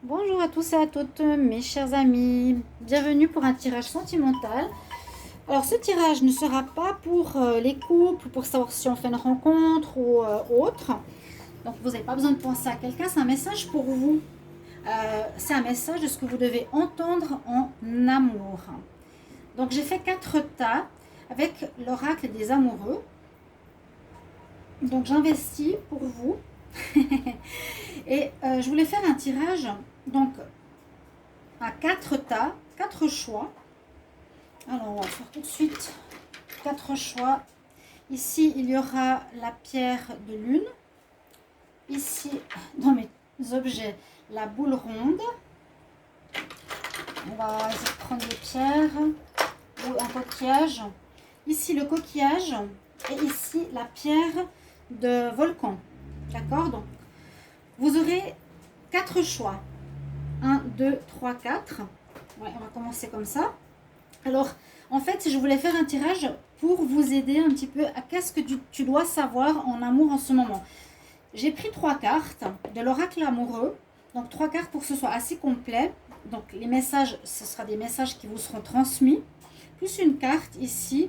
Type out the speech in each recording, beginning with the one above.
Bonjour à tous et à toutes mes chers amis, bienvenue pour un tirage sentimental. Alors ce tirage ne sera pas pour les couples, pour savoir si on fait une rencontre ou autre. Donc vous n'avez pas besoin de penser à quelqu'un, c'est un message pour vous. C'est un message de ce que vous devez entendre en amour. Donc j'ai fait 4 tas avec l'oracle des amoureux. Donc j'investis pour vous. Et je voulais faire un tirage donc à 4 tas, 4 choix. Alors on va faire tout de suite 4 choix. Ici il y aura la pierre de lune. Ici dans mes objets la boule ronde. On va essayer de prendre des pierres ou un coquillage. Ici le coquillage et ici la pierre de volcan. D'accord? Donc vous aurez 4 choix. 1, 2, 3, 4. Ouais, on va commencer comme ça. Alors, en fait, je voulais faire un tirage pour vous aider un petit peu à qu'est-ce que tu dois savoir en amour en ce moment. J'ai pris 3 cartes de l'oracle amoureux. Donc, 3 cartes pour que ce soit assez complet. Donc, les messages, ce sera des messages qui vous seront transmis. Plus une carte ici,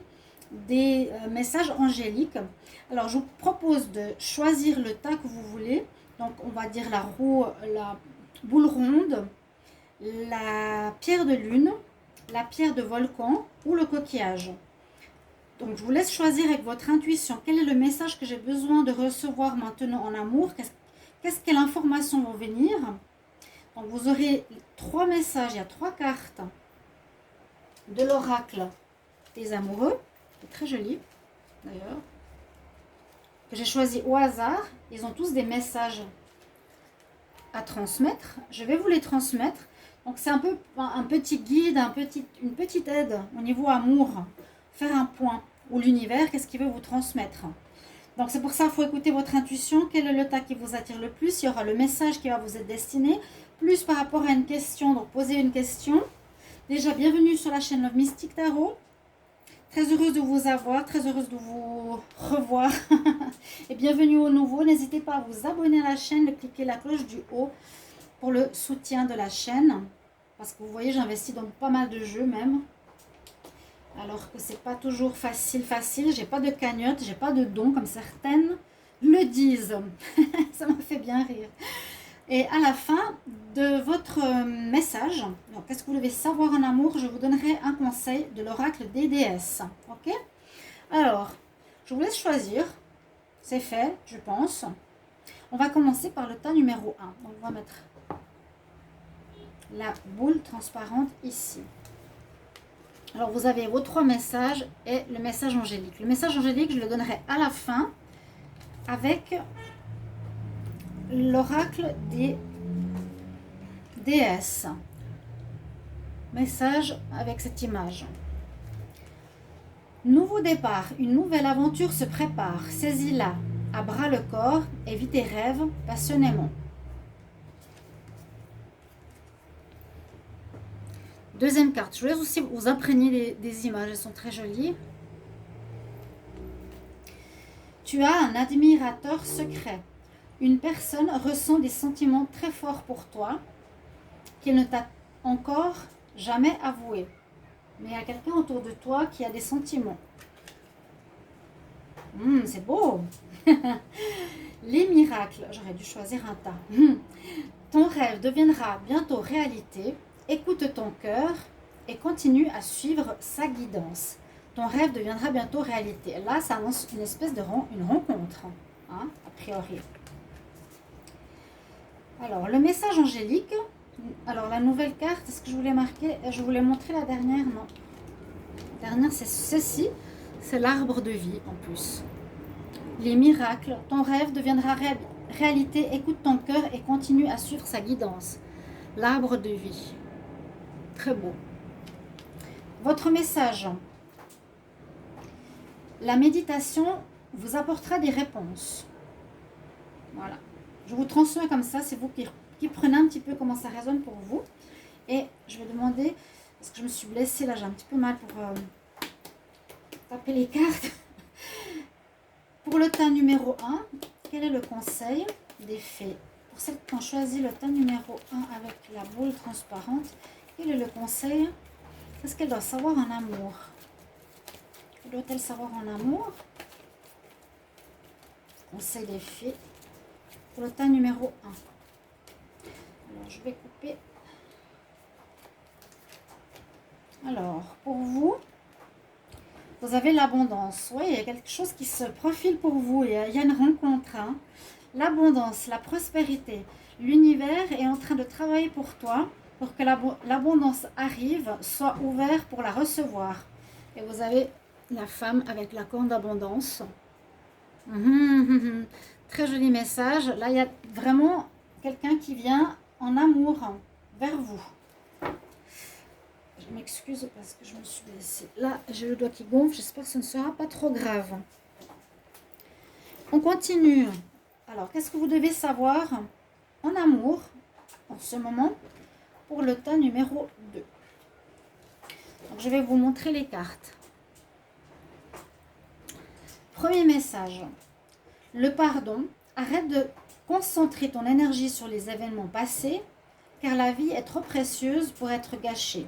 des messages angéliques. Alors, je vous propose de choisir le tas que vous voulez. Donc, on va dire la roue, la boule ronde, la pierre de lune, la pierre de volcan ou le coquillage. Donc je vous laisse choisir avec votre intuition quel est le message que j'ai besoin de recevoir maintenant en amour, quelle information vont venir. Donc vous aurez 3 messages, il y a 3 cartes de l'oracle des amoureux, c'est très joli d'ailleurs, que j'ai choisi au hasard. Ils ont tous des messages à transmettre. Je vais vous les transmettre. Donc c'est un peu un petit guide, une petite aide au niveau amour. Faire un point. Ou l'univers, qu'est-ce qu'il veut vous transmettre. Donc c'est pour ça qu'il faut écouter votre intuition. Quel est le tas qui vous attire le plus? Il y aura le message qui va vous être destiné. Plus par rapport à une question. Donc posez une question. Déjà, bienvenue sur la chaîne Love Mystic Tarot. Très heureuse de vous avoir, très heureuse de vous revoir. Et bienvenue au nouveau. N'hésitez pas à vous abonner à la chaîne, de cliquer la cloche du haut pour le soutien de la chaîne. Parce que vous voyez, j'investis dans pas mal de jeux même. Alors que c'est pas toujours facile. J'ai pas de cagnotte, j'ai pas de dons comme certaines le disent. Ça m'a fait bien rire. Et à la fin de votre message, qu'est-ce que vous devez savoir en amour, je vous donnerai un conseil de l'oracle des déesses. Ok? Alors, je vous laisse choisir. C'est fait, je pense. On va commencer par le tas numéro 1. Donc, on va mettre la boule transparente ici. Alors, vous avez vos 3 messages et le message angélique. Le message angélique, je le donnerai à la fin avec l'oracle des déesses. Message avec cette image. Nouveau départ, une nouvelle aventure se prépare. Saisis-la à bras le corps et vis tes rêves passionnément. Deuxième carte, je vous laisse aussi vous imprégner des images, elles sont très jolies. Tu as un admirateur secret. Une personne ressent des sentiments très forts pour toi qu'il ne t'a encore jamais avoué. Mais il y a quelqu'un autour de toi qui a des sentiments. C'est beau. Les miracles, j'aurais dû choisir un tas. Ton rêve deviendra bientôt réalité. Écoute ton cœur et continue à suivre sa guidance. Ton rêve deviendra bientôt réalité. Là, ça annonce une espèce de une rencontre, hein, a priori. Alors, le message angélique. Alors, la nouvelle carte, est-ce que je voulais marquer? Je voulais montrer la dernière, non. La dernière, c'est ceci. C'est l'arbre de vie, en plus. Les miracles. Ton rêve deviendra réalité. Écoute ton cœur et continue à suivre sa guidance. L'arbre de vie. Très beau. Votre message. La méditation vous apportera des réponses. Voilà. Je vous transmets comme ça. C'est vous qui prenez un petit peu comment ça résonne pour vous. Et je vais demander, parce que je me suis blessée, là j'ai un petit peu mal pour taper les cartes. Pour le tas numéro 1, quel est le conseil des fées Pour celles qui ont choisi le tas numéro 1 avec la boule transparente, quel est le conseil? Qu'est-ce qu'elle doit savoir en amour? Que doit-elle savoir en amour? Conseil des filles pour le tas numéro 1. Alors, je vais couper. Alors, pour vous, vous avez l'abondance. Oui, il y a quelque chose qui se profile pour vous. Il y a une rencontre. Hein. L'abondance, la prospérité. L'univers est en train de travailler pour toi, pour que l'abondance arrive, soit ouvert pour la recevoir. Et vous avez la femme avec la corne d'abondance. Très joli message. Là, il y a vraiment quelqu'un qui vient en amour vers vous. Je m'excuse parce que je me suis blessée. Là, j'ai le doigt qui gonfle. J'espère que ce ne sera pas trop grave. On continue. Alors, qu'est-ce que vous devez savoir en amour en ce moment pour le tas numéro 2? Donc, je vais vous montrer les cartes. Premier message. Le pardon. Arrête de concentrer ton énergie sur les événements passés, car la vie est trop précieuse pour être gâchée.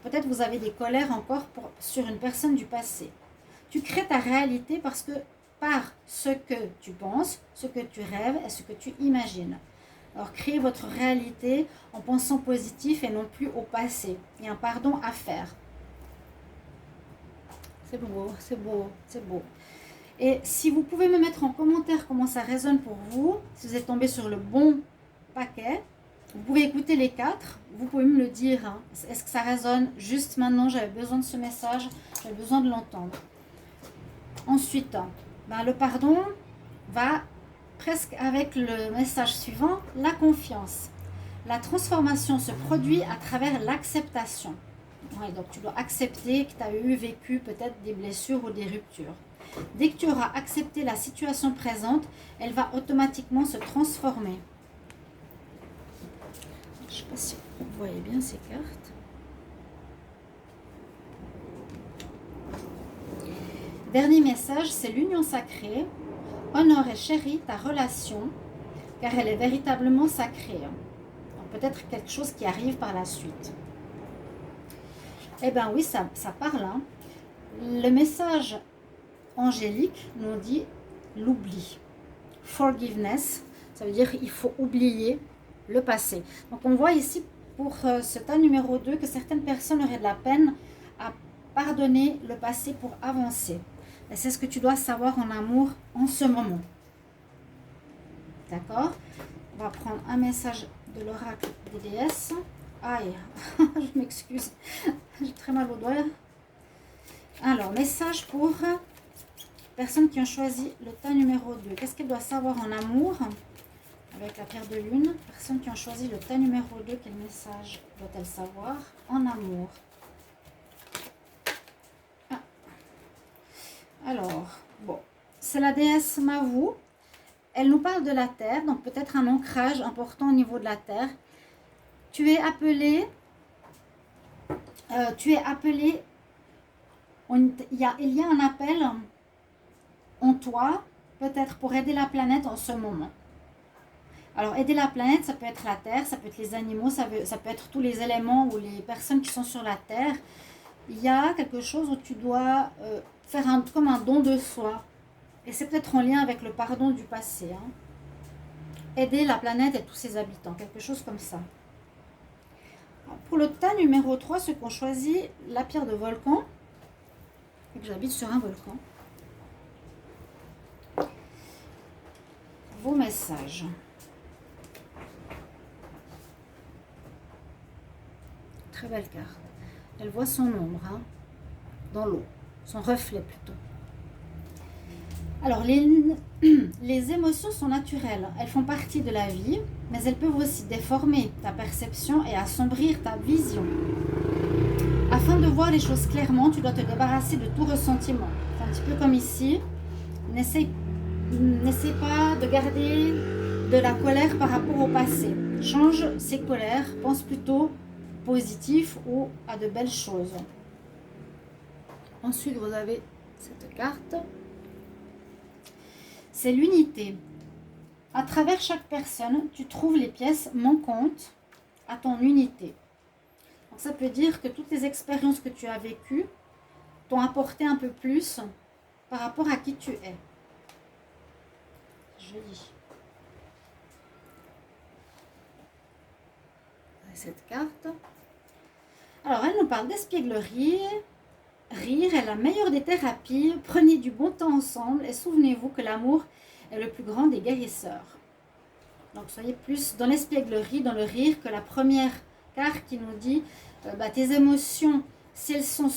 Peut-être vous avez des colères encore sur une personne du passé. Tu crées ta réalité par ce que tu penses, ce que tu rêves et ce que tu imagines. Alors créez votre réalité en pensant positif et non plus au passé. Il y a un pardon à faire. C'est beau, c'est beau, c'est beau. Et si vous pouvez me mettre en commentaire comment ça résonne pour vous, si vous êtes tombé sur le bon paquet, vous pouvez écouter les 4, vous pouvez me le dire. Hein. Est-ce que ça résonne juste maintenant? J'avais besoin de ce message, j'avais besoin de l'entendre. Ensuite, le pardon va presque avec le message suivant, la confiance. La transformation se produit à travers l'acceptation. Ouais, donc tu dois accepter que tu as vécu peut-être des blessures ou des ruptures. Dès que tu auras accepté la situation présente, elle va automatiquement se transformer. Je ne sais pas si vous voyez bien ces cartes. Dernier message, c'est l'union sacrée. Honore et chéris ta relation, car elle est véritablement sacrée. Peut-être quelque chose qui arrive par la suite. Eh bien oui, ça parle. Hein. Le message angélique nous dit l'oubli. Forgiveness, ça veut dire qu'il faut oublier le passé. Donc on voit ici pour ce tas numéro 2 que certaines personnes auraient de la peine à pardonner le passé pour avancer. Et c'est ce que tu dois savoir en amour en ce moment. D'accord? On va prendre un message de l'oracle des déesses. Aïe, je m'excuse, j'ai très mal au doigt. Alors, message pour personnes qui ont choisi le tas numéro 2. Qu'est-ce qu'elle doit savoir en amour avec la pierre de lune? Personnes qui ont choisi le tas numéro 2, quel message doit-elle savoir en amour? Alors, bon, c'est la déesse Mavu. Elle nous parle de la terre, donc peut-être un ancrage important au niveau de la terre. Tu es appelé, il y a un appel en toi, peut-être pour aider la planète en ce moment. Alors, aider la planète, ça peut être la terre, ça peut être les animaux, ça peut être tous les éléments ou les personnes qui sont sur la terre. Il y a quelque chose où tu dois faire comme un don de soi. Et c'est peut-être en lien avec le pardon du passé. Hein. Aider la planète et tous ses habitants, quelque chose comme ça. Alors, pour le tas numéro 3, ceux qui ont choisi la pierre de volcan, et que j'habite sur un volcan, vos messages. Très belle carte. Elle voit son ombre dans l'eau, son reflet plutôt. Alors, les émotions sont naturelles, elles font partie de la vie, mais elles peuvent aussi déformer ta perception et assombrir ta vision. Afin de voir les choses clairement, tu dois te débarrasser de tout ressentiment. C'est un petit peu comme ici. N'essaie pas de garder de la colère par rapport au passé. Change ces colères, pense plutôt positif ou à de belles choses. Ensuite, vous avez cette carte. C'est l'unité. À travers chaque personne, tu trouves les pièces manquantes à ton unité. Donc ça peut dire que toutes les expériences que tu as vécues t'ont apporté un peu plus par rapport à qui tu es. Joli. Cette carte. Alors, elle nous parle d'espièglerie. Rire est la meilleure des thérapies. Prenez du bon temps ensemble et souvenez-vous que l'amour est le plus grand des guérisseurs. Donc, soyez plus dans l'espièglerie, dans le rire, que la première carte qui nous dit tes émotions, si elles sont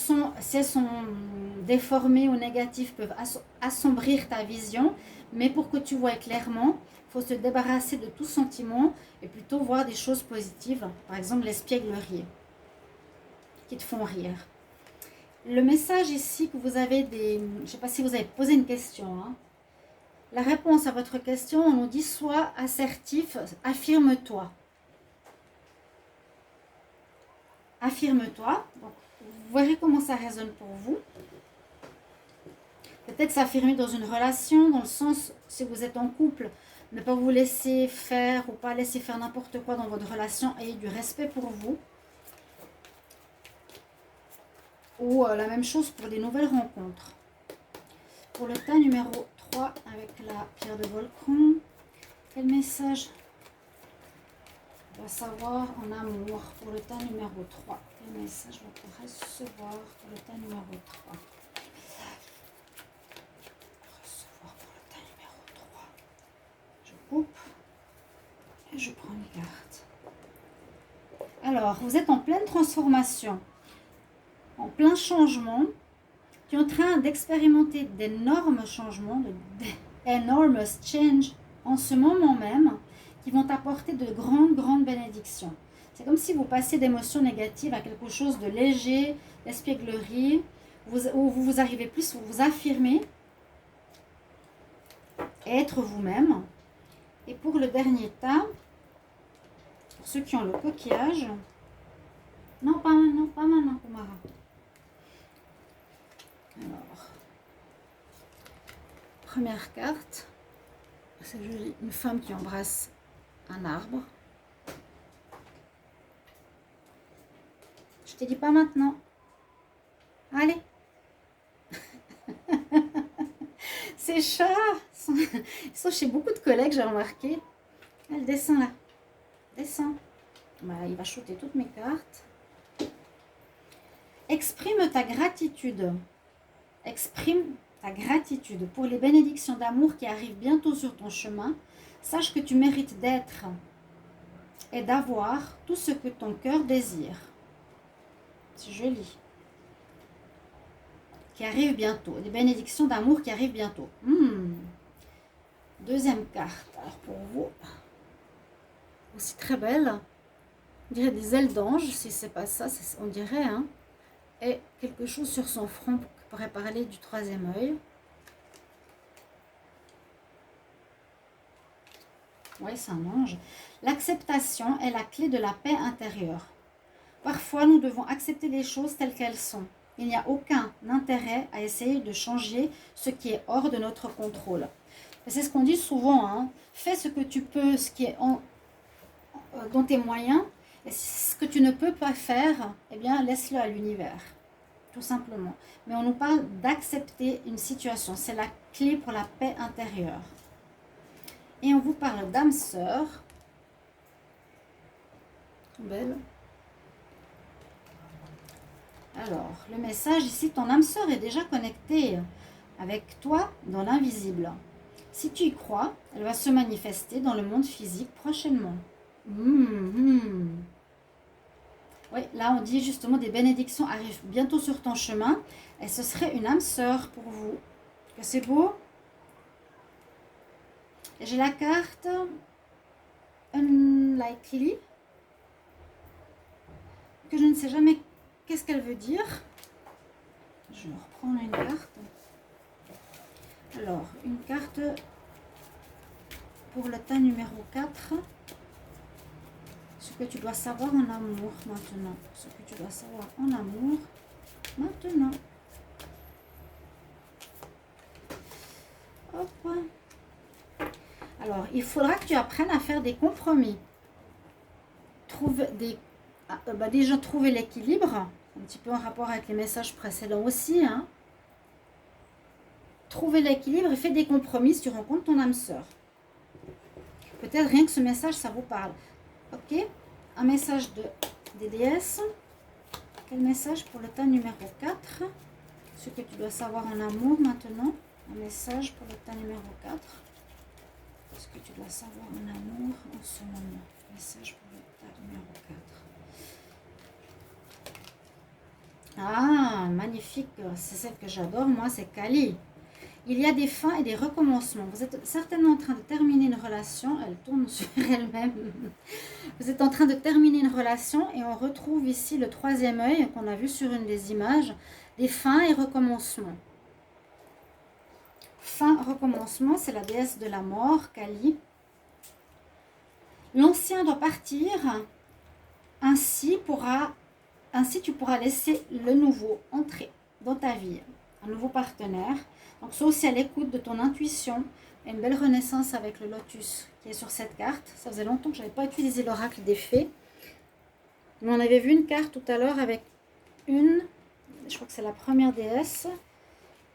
déformées ou négatives, peuvent assombrir ta vision. Mais pour que tu vois clairement, il faut se débarrasser de tout sentiment et plutôt voir des choses positives. Par exemple, l'espièglerie qui te font rire. Le message ici que vous avez je ne sais pas si vous avez posé une question. Hein. La réponse à votre question, on nous dit sois assertif, affirme-toi. Affirme-toi. Donc, vous verrez comment ça résonne pour vous. Peut-être s'affirmer dans une relation, dans le sens, si vous êtes en couple, ne pas vous laisser faire ou pas laisser faire n'importe quoi dans votre relation, ayez du respect pour vous. Ou la même chose pour des nouvelles rencontres. Pour le tas numéro 3 avec la pierre de volcan, quel message on va savoir en amour pour le tas numéro 3? Quel message on peut recevoir pour le tas numéro 3? Recevoir pour le tas numéro 3. Je coupe et je prends une carte. Alors, vous êtes en pleine transformation. En plein changement, tu es en train d'expérimenter d'énormes changements, d'énormous change en ce moment même, qui vont t'apporter de grandes bénédictions. C'est comme si vous passez d'émotions négatives à quelque chose de léger, d'espièglerie, où vous arrivez plus, vous vous affirmez, être vous-même. Et pour le dernier tas, pour ceux qui ont le coquillage, non, pas maintenant, Kumara. Alors, première carte, c'est une femme qui embrasse un arbre. Je te dis pas maintenant. Allez. Ces chats, ils sont chez beaucoup de collègues, j'ai remarqué. Elle descend là. Descend. Voilà, il va shooter toutes mes cartes. Exprime ta gratitude. Exprime ta gratitude pour les bénédictions d'amour qui arrivent bientôt sur ton chemin. Sache que tu mérites d'être et d'avoir tout ce que ton cœur désire. C'est joli. Qui arrivent bientôt. Des bénédictions d'amour qui arrivent bientôt. Deuxième carte. Alors pour vous, aussi très belle. On dirait des ailes d'ange. Si c'est pas ça, on dirait. Hein. Et quelque chose sur son front qui pourrait parler du troisième œil. Oui, c'est un ange. L'acceptation est la clé de la paix intérieure. Parfois, nous devons accepter les choses telles qu'elles sont. Il n'y a aucun intérêt à essayer de changer ce qui est hors de notre contrôle. C'est ce qu'on dit souvent. Hein. Fais ce que tu peux, ce qui est dans tes moyens. Et ce que tu ne peux pas faire, eh bien, laisse-le à l'univers. Tout simplement. Mais on nous parle d'accepter une situation. C'est la clé pour la paix intérieure. Et on vous parle d'âme sœur. Belle. Alors, le message ici, ton âme sœur est déjà connectée avec toi dans l'invisible. Si tu y crois, elle va se manifester dans le monde physique prochainement. Oui, là on dit justement des bénédictions arrivent bientôt sur ton chemin et ce serait une âme sœur pour vous. Que c'est beau? Et j'ai la carte Unlikely, que je ne sais jamais qu'est-ce qu'elle veut dire. Je vais reprendre une carte. Alors, une carte pour le tas numéro 4. Ce que tu dois savoir en amour maintenant. Ce que tu dois savoir en amour maintenant. Hop. Alors, il faudra que tu apprennes à faire des compromis. Déjà, trouver l'équilibre, un petit peu en rapport avec les messages précédents aussi. Hein. Trouver l'équilibre et fais des compromis si tu rencontres ton âme sœur. Peut-être rien que ce message, ça vous parle. Ok? Un message des déesses. Quel message pour le tas numéro 4? Ce que tu dois savoir en amour maintenant. Un message pour le tas numéro 4. Ce que tu dois savoir en amour en ce moment. Message pour le tas numéro 4. Ah, magnifique. C'est celle que j'adore, moi, c'est Kali. Il y a des fins et des recommencements. Vous êtes certainement en train de terminer une relation. Elle tourne sur elle-même. Vous êtes en train de terminer une relation et on retrouve ici le troisième œil qu'on a vu sur une des images. Des fins et recommencements. Fin, recommencement, c'est la déesse de la mort, Kali. L'ancien doit partir. Ainsi, tu pourras laisser le nouveau entrer dans ta vie. Un nouveau partenaire. Donc, sois aussi à l'écoute de ton intuition. Il y a une belle renaissance avec le lotus qui est sur cette carte. Ça faisait longtemps que je n'avais pas utilisé l'oracle des fées. Mais on avait vu une carte tout à l'heure avec je crois que c'est la première déesse.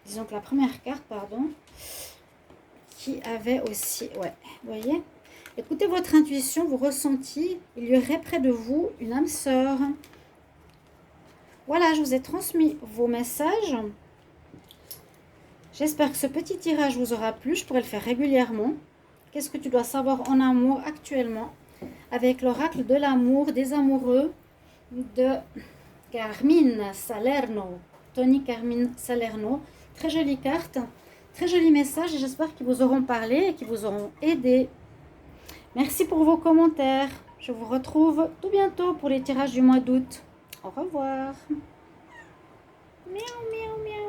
Disons que la première carte, pardon. Qui avait aussi, ouais, vous voyez. Écoutez votre intuition, vos ressentis. Il y aurait près de vous une âme sœur. Voilà, je vous ai transmis vos messages. J'espère que ce petit tirage vous aura plu. Je pourrais le faire régulièrement. Qu'est-ce que tu dois savoir en amour actuellement? Avec l'oracle de l'amour des amoureux de Carmine Salerno. Tony Carmine Salerno. Très jolie carte. Très joli message et j'espère qu'ils vous auront parlé et qu'ils vous auront aidé. Merci pour vos commentaires. Je vous retrouve tout bientôt pour les tirages du mois d'août. Au revoir. Miaou, miaou, miaou.